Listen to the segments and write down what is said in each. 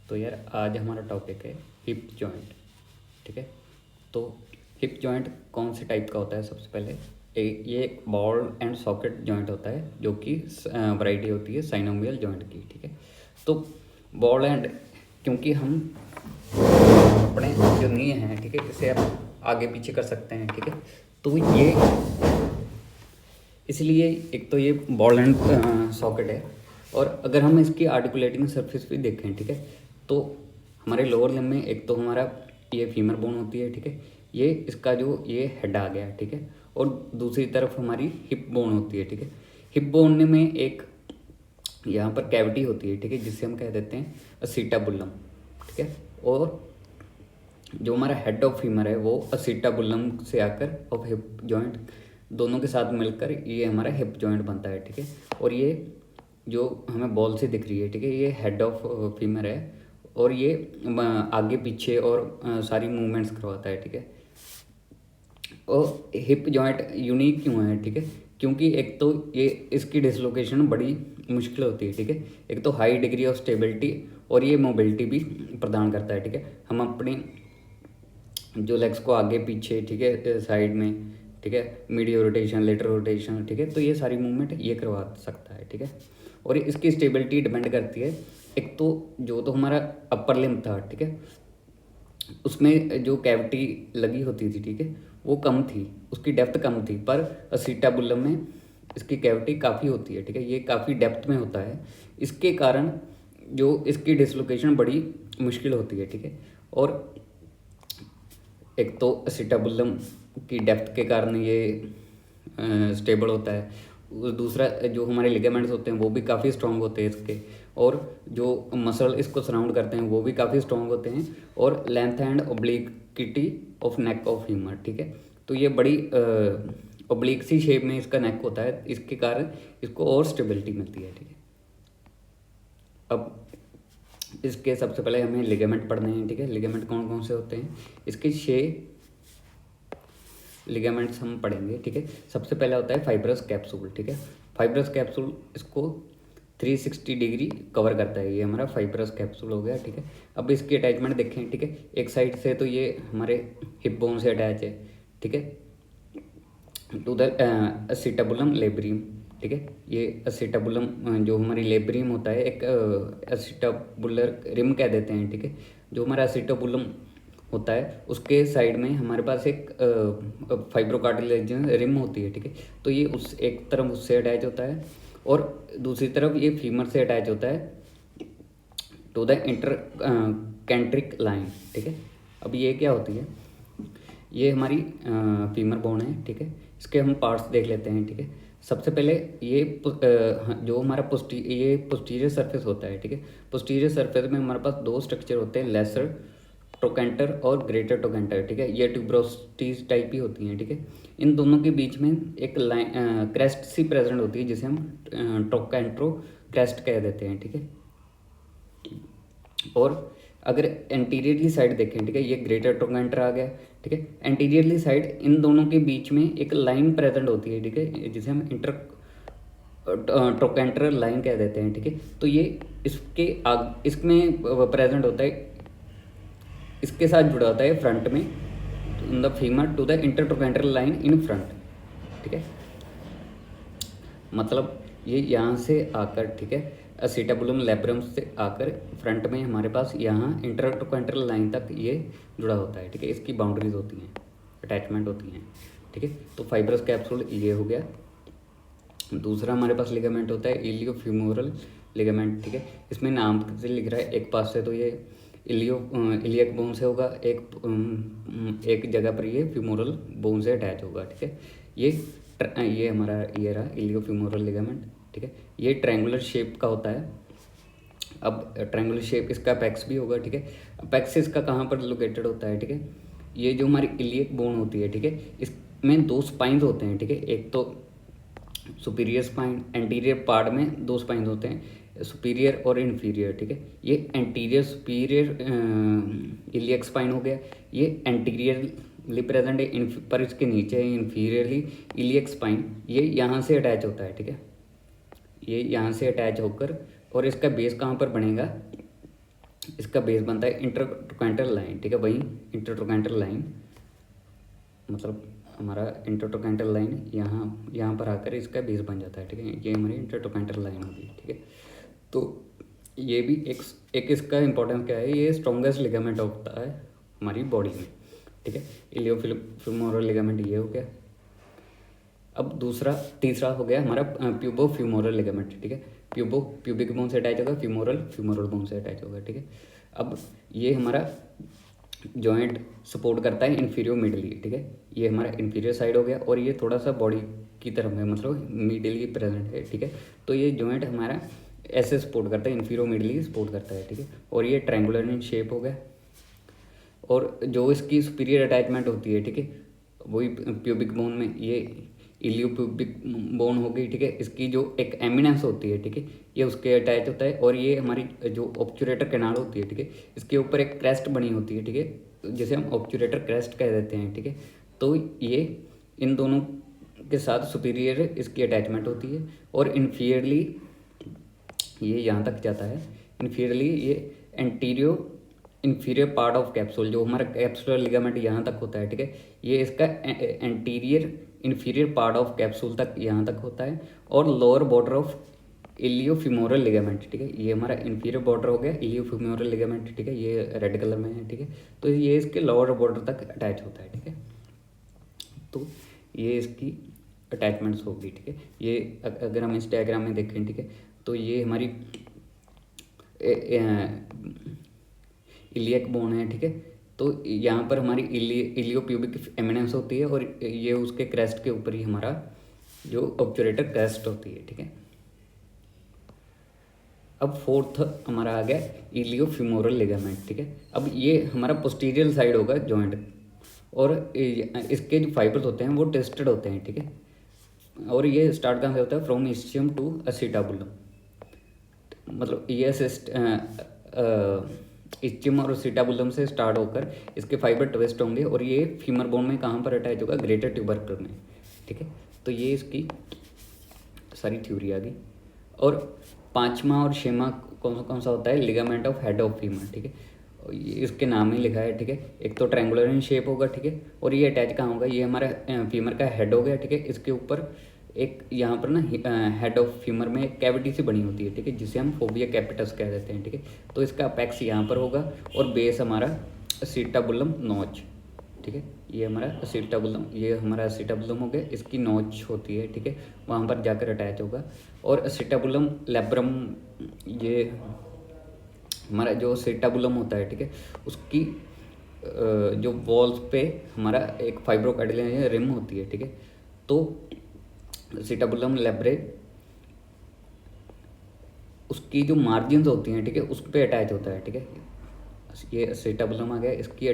तो यार आज हमारा टॉपिक है हिप जॉइंट। ठीक है, तो हिप जॉइंट कौन से टाइप का होता है? सबसे पहले ये एक बॉल एंड सॉकेट जॉइंट होता है, जो कि वैरायटी होती है साइनोवियल जॉइंट की। ठीक है, तो बॉल एंड, क्योंकि हम अपने जो नी हैं, ठीक है, इसे आप आगे पीछे कर सकते हैं। ठीक है, तो ये इसलिए एक तो ये बॉल एंड सॉकेट है। और अगर हम इसकी आर्टिकुलेटिंग सरफेस भी देखें, ठीक है, तो हमारे लोअर लिम्ब में एक तो हमारा ये फीमर बोन होती है। ठीक है, ये इसका जो ये हेड आ गया। ठीक है, और दूसरी तरफ हमारी हिप बोन होती है। ठीक है, हिप बोन में एक यहाँ पर कैविटी होती है। ठीक है, जिसे हम कह देते हैं असीटाबुलम। ठीक है, और जो हमारा हेड ऑफ फीमर है वो असीटाबुलम से आकर और हिप जॉइंट दोनों के साथ मिलकर ये हमारा हिप जॉइंट बनता है। ठीक है, और ये जो हमें बॉल से दिख रही है, ठीक है, ये हेड ऑफ फीमर है, और ये आगे पीछे और सारी मूवमेंट्स करवाता है। ठीक है, और हिप जॉइंट यूनिक क्यों है? ठीक है, क्योंकि एक तो ये इसकी डिसलोकेशन बड़ी मुश्किल होती है। ठीक है, एक तो हाई डिग्री ऑफ स्टेबिलिटी और ये मोबिलिटी भी प्रदान करता है। ठीक है, हम अपनी जो लेग्स को आगे पीछे, ठीक है, साइड में, ठीक है, मीडियल रोटेशन, लेटरल रोटेशन, ठीक है, तो ये सारी मूवमेंट ये करवा सकता है। ठीक है, और इसकी स्टेबिलिटी डिपेंड करती है, एक तो जो तो हमारा अपर लिम्ब था, ठीक है, उसमें जो कैविटी लगी होती थी, ठीक है, वो कम थी, उसकी डेप्थ कम थी। पर असीटाबुलम में इसकी कैविटी काफ़ी होती है। ठीक है, ये काफ़ी डेप्थ में होता है, इसके कारण जो इसकी डिसलोकेशन बड़ी मुश्किल होती है। ठीक है, और एक तो असीटाबुलम की डेप्थ के कारण ये स्टेबल होता है। दूसरा, जो हमारे लिगामेंट्स होते हैं वो भी काफ़ी स्ट्रॉन्ग होते हैं इसके, और जो मसल इसको सराउंड करते हैं वो भी काफ़ी स्ट्रॉन्ग होते हैं, और length and obliquity of neck of femur. ठीक है, तो ये बड़ी ओब्लिक सी शेप में इसका नेक होता है, इसके कारण इसको और स्टेबिलिटी मिलती है। ठीक है, अब इसके सबसे पहले हमें लिगामेंट पढ़ने हैं। ठीक है, लिगामेंट कौन कौन से होते हैं? इसके 6 लिगामेंट्स हम पढ़ेंगे। ठीक है, सबसे पहला होता है फाइब्रस कैप्सूल। ठीक है, फाइब्रस कैप्सूल इसको 360 डिग्री कवर करता है, ये हमारा फाइब्रस कैप्सूल हो गया। ठीक है, अब इसकी अटैचमेंट देखें। ठीक है, एक साइड से तो ये हमारे हिप बोन से अटैच है। ठीक है, टू द असीटाबुलम लेब्रियम। ठीक है, ये असीटाबुलम जो हमारी लेब्रियम होता है, एक असीटाबुलर रिम कह देते हैं। ठीक है, जो हमारा असीटाबुलम होता है उसके साइड में हमारे पास एक फाइब्रोकार्टिलेज रिम होती है। ठीक है, तो ये उस एक तरफ उससे अटैच होता है, और दूसरी तरफ ये फीमर से अटैच होता है टू द इंटर कैंट्रिक लाइन। ठीक है, अब ये क्या होती है? ये हमारी फीमर बोन है। ठीक है, इसके हम पार्ट्स देख लेते हैं। ठीक है, सबसे पहले ये जो हमारा पोस्टीरियर सरफेस होता है। ठीक है, पोस्टीरियर सरफेस में हमारे पास 2 स्ट्रक्चर होते हैं, लेसर टोकेंटर और ग्रेटर टोकेंटर। ठीक है, ये ट्यूब्रोस्टीज टाइप ही होती हैं। ठीक है, इन दोनों के बीच में एक लाइन क्रेस्ट सी प्रेजेंट होती है, जिसे हम टोकेंट्रो क्रेस्ट कह देते हैं। ठीक है, और अगर एंटीरियरली साइड देखें, ठीक है, ये ग्रेटर टोकेंटर आ गया। ठीक है, एंटीरियरली साइड इन दोनों के बीच में एक लाइन प्रेजेंट होती है। ठीक है, जिसे हम टोकेंटर लाइन कह देते हैं। ठीक है, तो ये इसमें प्रेजेंट होता है, इसके साथ जुड़ा होता है फ्रंट में, in the femur to the intertrochanteric line in front. ठीक है, मतलब ये यहाँ से आकर, ठीक है, असीटाबुलम लेब्रम से आकर फ्रंट में हमारे पास यहाँ इंटरटोकेंट्रल लाइन तक ये जुड़ा होता है। ठीक है, इसकी बाउंड्रीज होती हैं, अटैचमेंट होती हैं। ठीक है, तो फाइब्रस कैप्सूल ये हो गया। दूसरा हमारे पास लिगामेंट होता है इलियोफ्यूमोरल लिगामेंट। ठीक है, इसमें नाम से लिख रहा है, एक पास से तो ये इलियक बोन से होगा, एक जगह पर ये फ्यूमोरल बोन से अटैच होगा। ठीक है, ये हमारा ये रहा इलियोफ्यूमोरल लिगामेंट। ठीक है, ये ट्रायंगुलर शेप का होता है। अब ट्रायंगुलर शेप इसका अपेक्स भी होगा। ठीक है, अपेक्स इसका कहाँ पर लोकेटेड होता है? ठीक है, ये जो हमारी इलियक बोन होती है, ठीक है, इसमें 2 स्पाइंस होते हैं। ठीक है, एक तो सुपीरियर स्पाइन, एंटीरियर पार्ट में 2 स्पाइन होते हैं, सुपीरियर और इन्फीरियर। ठीक है, ये एंटीरियर सुपीरियर इलियक स्पाइन हो गया, ये एंटीरियरली प्रेजेंट है, पर इसके नीचे है इन्फीरियरली इलियक स्पाइन, ये यहाँ से अटैच होता है। ठीक है, ये यहाँ से अटैच होकर, और इसका बेस कहाँ पर बनेगा? इसका बेस बनता है इंटरट्रोकेंटल लाइन, ठीक है। वहीं इंटरट्रोकेंटल लाइन मतलब हमारा इंटरट्रोकेंटल लाइन यहाँ पर आकर इसका बेस बन जाता है, ठीक है। ये हमारी इंटरट्रोकेंटल लाइन होगी, ठीक है। तो ये भी एक इसका इंपॉर्टेंस क्या है, ये स्ट्रॉन्गेस्ट लिगामेंट होता है हमारी बॉडी में, ठीक है। इलियोफीमोरल लिगामेंट ये हो गया। अब तीसरा हो गया हमारा प्यूबोफीमोरल लिगामेंट, ठीक है। प्यूबिक बोन से अटैच होगा, फीमोरल बोन से अटैच होगा, ठीक है। अब ये हमारा जॉइंट सपोर्ट करता है इन्फीरियर मिडली, ठीक है। ये हमारा इन्फीरियर साइड हो गया और ये थोड़ा सा बॉडी की तरफ है, मतलब मिडली प्रेजेंट है, ठीक है। तो ये जॉइंट हमारा ऐसे सपोर्ट करता है, इन्फीरियर मिडली सपोर्ट करता है, ठीक है। और ये ट्रायंगुलर इन शेप हो गया। और जो इसकी सुपीरियर अटैचमेंट होती है, ठीक है, वही प्यूबिक बोन में ये इलियोप्यूबिक बोन हो गई, ठीक है। इसकी जो एक एमिनेंस होती है, ठीक है, ये उसके अटैच होता है। और ये हमारी जो ऑब्चुरेटर कैनाल होती है, ठीक है, इसके ऊपर एक क्रेस्ट बनी होती है, ठीक है, जिसे हम ऑब्चुरेटर क्रेस्ट कह देते हैं, ठीक है। तो ये इन दोनों के साथ सुपीरियर इसकी अटैचमेंट होती है और इन्फीरियरली ये यहाँ तक जाता है। इन्फीरियरली ये इन्फीरियर पार्ट ऑफ कैप्सूल, जो हमारा कैप्सुलर लिगामेंट यहाँ तक होता है, ठीक है, ये इसका इन्फीरियर पार्ट ऑफ कैप्सूल तक यहाँ तक होता है। और लोअर बॉर्डर ऑफ इलियोफीमोरल लिगामेंट, ठीक है, ये हमारा इन्फीरियर बॉर्डर हो गया इलियोफीमोरल लिगामेंट, ठीक है, ये रेड कलर में है, ठीक है। तो ये इसके लोअर बॉर्डर तक अटैच होता है, ठीक है। तो ये इसकी अटैचमेंट्स होगी, ठीक है। ये अगर हम इस डायग्राम में देखें, ठीक है, तो ये हमारी इलियक बोन है, ठीक है। तो यहाँ पर हमारी इलियोप्यूबिक एमिनेंस होती है और ये उसके क्रेस्ट के ऊपर ही हमारा जो ऑब्चुरेटर क्रेस्ट होती है, ठीक है। अब फोर्थ हमारा आ गया इलियोफीमोरल लिगामेंट, ठीक है। अब ये हमारा पोस्टीरियर साइड होगा जॉइंट और इसके जो फाइबर्स होते हैं वो टेस्टेड होते हैं, ठीक है। और ये स्टार्ट कहाँ से होता है, फ्रॉम इस्चियम टू असिटाबुलम, मतलब ये इस्चियम और असिटाबुलम से स्टार्ट होकर इसके फाइबर ट्विस्ट होंगे और ये फीमर बोन में कहाँ पर अटैच होगा, ग्रेटर ट्यूबरकल में, ठीक है। तो ये इसकी सारी थ्योरी आ गई। और पांचवा और छठवां कौन सा होता है, ligament of head of femur, ठीक है। इसके नाम ही लिखा है, ठीक है। एक तो ट्रायंगुलर इन शेप होगा, ठीक है, और ये अटैच कहाँ होगा, ये हमारा फीमर का हेड हो गया, ठीक है। इसके ऊपर एक यहाँ पर ना हेड ऑफ फीमर में एक कैविटी सी बनी होती है, ठीक है, जिसे हम फोबिया कैपिटस कह देते हैं, ठीक है। तो इसका अपेक्स यहाँ पर होगा और बेस हमारा असिटाबुलम नोच, ठीक है। ये हमारा असिटाबुलम हो गया, इसकी नोच होती है, ठीक है, वहाँ पर जाकर अटैच होगा। और असिटाबुलम लेब्रम, ये हमारा जो असिटाबुलम होता है, ठीक है, उसकी जो वॉल्स पे हमारा एक फाइब्रोकार्टिलेज रिम होती है, ठीक है। तो असिटाबुलम लेब्रे उसकी जो मार्जिन्स होती हैं, ठीक है, उस पर अटैच होता है, ठीक है। ये असिटाबुलम आ गया, इसकी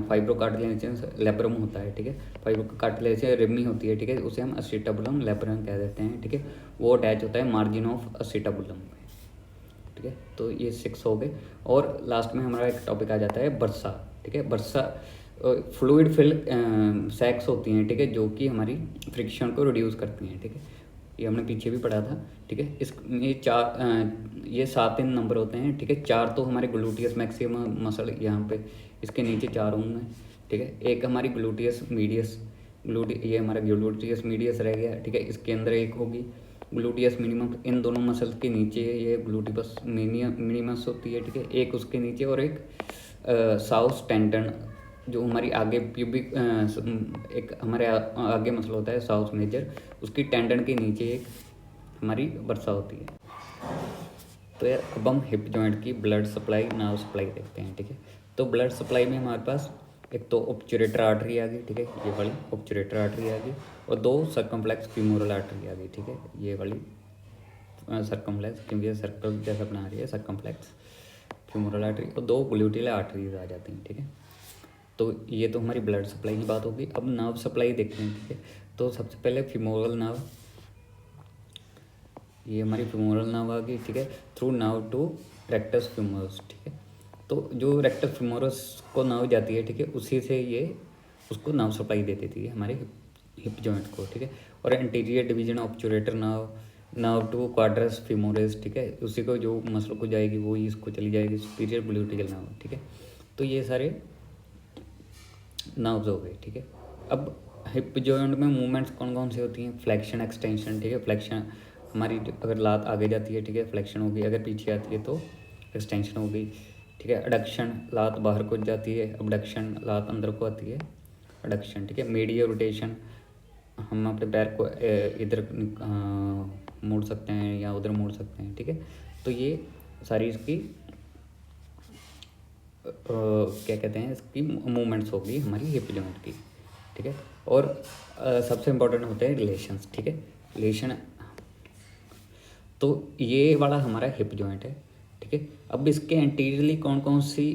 फाइब्रोकार्टिलेज लेब्रम होता है, ठीक है। फाइब्रोकार्टिलेज रिमी होती है, ठीक है, उसे हम असिटाबुलम लेब्रम कह देते हैं, ठीक है। वो अटैच होता है मार्जिन ऑफ असिटाबुलम, ठीक है। तो ये 6 हो गए। और लास्ट में हमारा एक टॉपिक आ जाता है बर्सा, ठीक है। बर्सा फ्लूइड फिल सैक्स होती हैं, ठीक है, जो कि हमारी फ्रिक्शन को रिड्यूस करती हैं, ठीक है। ये हमने पीछे भी पढ़ा था, ठीक है। ये 7 इन नंबर होते हैं, ठीक है। 4 तो हमारे ग्लूटियस मैक्सिमम मसल यहाँ पे इसके नीचे 4 होंगे, ठीक है। एक हमारी ग्लूटियस मीडियस, ये हमारा ग्लूटियस मीडियस रह गया, ठीक है। इसके अंदर एक होगी ग्लूटियस मिनिमम, इन दोनों मसल के नीचे ये ग्लूटियस मिनिमस होती है, ठीक है। एक उसके नीचे और एक साउस टेंडन, जो हमारी आगे प्यूबिक एक हमारे आगे मसल होता है साउस मेजर, उसकी टेंडन के नीचे एक हमारी बर्सा होती है। तो यार अब हम हिप जॉइंट की ब्लड सप्लाई नर्व सप्लाई देखते हैं, ठीक है। तो ब्लड सप्लाई में हमारे पास एक तो ऑब्चुरेटर आर्टरी आ गई, ठीक है, ये वाली ऑब्चुरेटर आर्टरी आ गई, और 2 सर्कमफ्लेक्स फीमोरल आर्टरी आ गई, ठीक है, ये वाली सर्कमफ्लेक्स, क्योंकि ये सर्कल जैसा बना रही है सर्कमफ्लेक्स फीमोरल आर्टरी, और 2 ग्लूटियल आर्टरीज आ जाती हैं, ठीक है। तो ये तो हमारी ब्लड सप्लाई की बात होगी। अब नर्व सप्लाई देखते हैं, ठीक है। तो सबसे पहले फीमोरल नर्व, ये हमारी फीमोरल नर्व आ गई, ठीक है, थ्रू नर्व टू रेक्टस फीमोरस, ठीक है। तो जो रेक्टस फीमोरस को नर्व जाती है, ठीक है, उसी से ये उसको नर्व सप्लाई दे देती है हमारे हिप जॉइंट को, ठीक है। और anterior division obturator nerve, now to quadratus femoris, ठीक है, उसी को जो मसल को जाएगी वो ही इसको चली जाएगी सुपीरियर ग्लूटियल नर्व, ठीक है। तो ये सारे नर्व्स हो गए, ठीक है। अब हिप जॉइंट में मूवमेंट्स कौन कौन सी होती हैं? फ्लेक्शन, एक्सटेंशन, ठीक है। फ्लेक्शन हमारी अगर लात आगे जाती है, ठीक है, फ्लेक्शन होगी, अगर पीछे आती है तो एक्सटेंशन होगी, ठीक है। अडक्शन, लात बाहर को जाती है, अबडक्शन, लात अंदर को आती है, अडक्शन, ठीक है। मीडियल रोटेशन, हम अपने पैर को इधर मोड़ सकते हैं या उधर मोड़ सकते हैं, ठीक है। तो ये सारी इसकी क्या कहते हैं, इसकी मूवमेंट्स होगी हमारी हिप जॉइंट की, ठीक है। और सबसे इम्पोर्टेंट होते हैं रिलेशंस, ठीक है। रिलेशन, तो ये वाला हमारा हिप जॉइंट है, ठीक है। अब इसके एंटीरियरली कौन कौन सी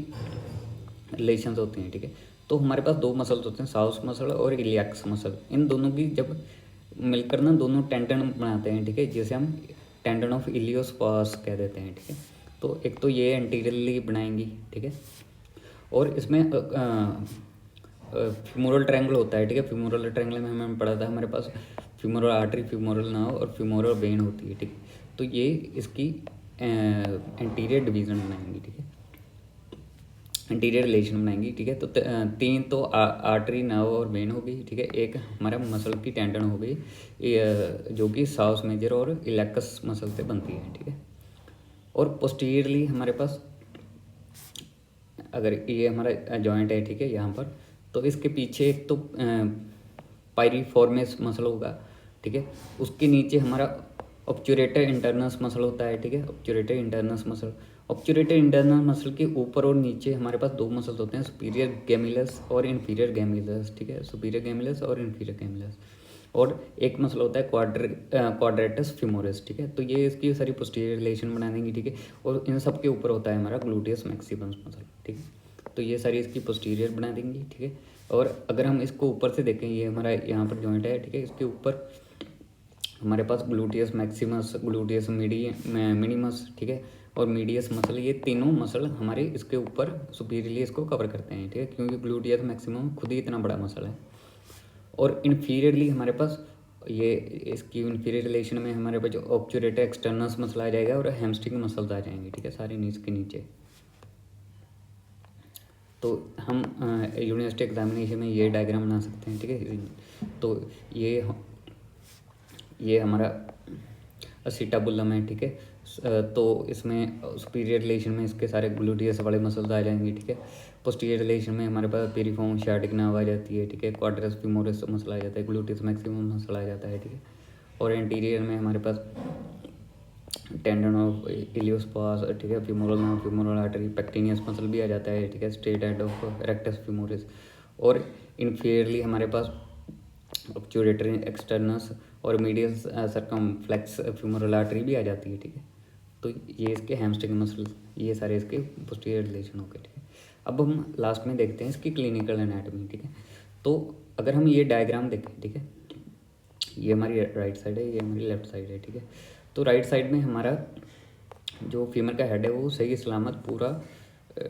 रिलेशंस होती हैं, ठीक है। तो हमारे पास दो मसल्स होते हैं, साउस मसल और इलियक्स मसल। इन दोनों की जब मिलकर ना दोनों टेंडन बनाते हैं, ठीक है, जिसे हम टेंडन ऑफ इलियोस्पास कह देते हैं, ठीक है। तो एक तो ये एंटीरियरली बनाएंगी, ठीक है। और इसमें फ्यूमोरल ट्रायंगल होता है, ठीक है। फ्यूमोरल ट्रायंगल में हमें पढ़ा था, हमारे पास फ्यूमोरल आर्टरी, फ्यूमोरल नर्व और फ्यूमोरल वेन होती है, ठीक है। तो ये इसकी एंटीरियर डिवीज़न बनाएंगी, ठीक है, इंटीरियर रिलेशन बनाएंगी, ठीक है। तो तीन तो आर्टरी, नर्व और वेन हो गई, ठीक है। एक हमारा मसल की टेंडन हो गई, जो कि साउस मेजर और इलेक्स मसल से बनती है, ठीक है। और पोस्टीरियरली हमारे पास अगर ये हमारा जॉइंट है, ठीक है, यहाँ पर, तो इसके पीछे एक तो पायरिफॉर्मिस मसल होगा, ठीक है। उसके नीचे हमारा ऑब्चुरेटर इंटरनस मसल होता है, ठीक है, ऑब्चुरेटर इंटरनस मसल। ऑब्चुरेटर इंटरनल मसल के ऊपर और नीचे हमारे पास दो मसल्स होते हैं, सुपीरियर गैमिलस और इन्फीरियर गैमिलस, ठीक है, सुपीरियर गैमिलस और इन्फीरियर गैमिलस। और एक मसल होता है क्वाड्रेटस फीमोरिस, ठीक है। तो ये इसकी सारी पोस्टीरियर रिलेशन बना देंगी, ठीक है। और इन सब के ऊपर होता है हमारा ग्लूटियस मैक्सिमस मसल, ठीक है। तो ये सारी इसकी पोस्टीरियर बना देंगी, ठीक है। और अगर हम इसको ऊपर से देखें, ये हमारा यहाँ पर जॉइंट है, ठीक है, इसके ऊपर हमारे पास ग्लूटियस मैक्सिमस, ग्लूटियस मिनिमस, ठीक है, और मीडियस मसल, ये तीनों मसल हमारे इसके ऊपर सुपीरियरली इसको कवर करते हैं, ठीक है, क्योंकि ग्लूटियस मैक्सिमम खुद ही इतना बड़ा मसल है। और इन्फीरियरली हमारे पास ये इसकी इन्फीरियर रिलेशन में हमारे पास जो ऑब्चुरेटर एक्सटर्नस मसल आ जाएगा और हैमस्ट्रिंग मसल्स आ जाएंगे, ठीक है, सारे नीचे के नीचे। तो हम यूनिवर्सिटी एग्जामिनेशन में ये डायग्राम बना सकते हैं, ठीक है। तो ये हमारा असीटाबुलम है, ठीक है। तो इसमें सुपीरियर रिलेशन में इसके सारे ग्लूटियस वाले मसल्स आ जाएंगे, ठीक है। पोस्टीरियर रिलेशन में हमारे पास पेरिफॉर्म शार्टिक नर्व आ जाती है, ठीक है, क्वाड्रस फीमोरिस मसल आ जाता है, ग्लूटियस मैक्सिमम मसल आ जाता है, ठीक है। और एंटीरियर में हमारे पास टेंडन ऑफ इलियोस्पास, ठीक है, femoral nerve, femoral artery, pectineus muscle भी आ जाता है, ठीक है, straight head of rectus femoris. और इन्फीरियरली हमारे पास ऑब्चुरेटर एक्सटर्नस और मीडियल सर्कमफ्लेक्स फ्यूमरल आर्टरी भी आ जाती है, ठीक है। तो ये इसके हैमस्ट्रिंग मसल, ये सारे इसके पोस्टीरियर रिलेशन हो गए, ठीक है। अब हम लास्ट में देखते हैं इसकी क्लिनिकल एनाटॉमी, ठीक है। तो अगर हम ये डायग्राम देखें, ठीक है, ये हमारी राइट साइड है, ये हमारी लेफ्ट साइड है, ठीक है। तो राइट साइड में हमारा जो फीमर का हेड है वो सही सलामत पूरा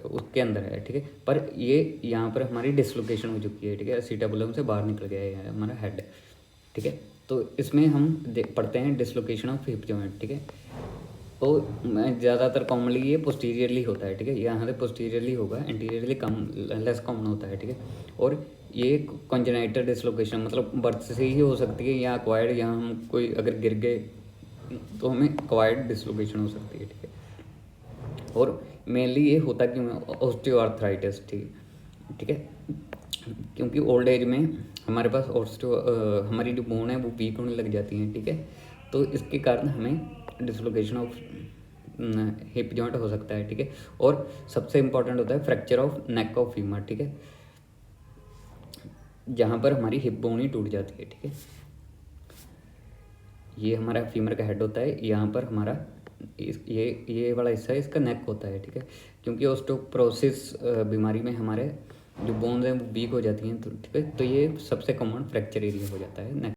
उसके अंदर है, ठीक है। पर ये यहाँ पर हमारी डिसलोकेशन हो चुकी है, ठीक है, सीटाबुलम से बाहर निकल गया है हमारा हेड, ठीक है। तो इसमें हम पढ़ते हैं डिसलोकेशन ऑफ हिप जॉइंट, ठीक है। तो ज़्यादातर कॉमनली ये पोस्टीरियरली होता है, ठीक है, यहाँ से पोस्टीरियरली होगा, एंटीरियरली कम लेस कॉमन होता है, ठीक है। और ये कॉन्जेनाइटल डिसलोकेशन मतलब बर्थ से ही हो सकती है या अक्वायर्ड, यहाँ हम कोई अगर गिर गए तो हमें अक्वायर्ड डिसलोकेशन हो सकती है, ठीक है। और मेनली ये होता क्यों है, ऑस्टियोआर्थराइटिस, ठीक है, क्योंकि ओल्ड एज में हमारे पास हमारी जो बोन है वो वीक होने लग जाती हैं, ठीक है। तो इसके कारण हमें डिसलोकेशन ऑफ हिप जॉइंट हो सकता है, ठीक है। और सबसे इम्पॉर्टेंट होता है fracture of neck of femur, ठीक है, जहाँ पर हमारी हिप बोन ही टूट जाती है, ठीक है। ये हमारा फीमर का हेड होता है, यहाँ पर हमारा ये वाला हिस्सा है इसका नेक होता है, ठीक है, क्योंकि ऑस्टियोपोरोसिस बीमारी में हमारे जो बोन्स हैं वो वीक हो जाती हैं, तो ठीक है। तो ये सबसे कॉमन फ्रैक्चर एरिया हो जाता है नेक।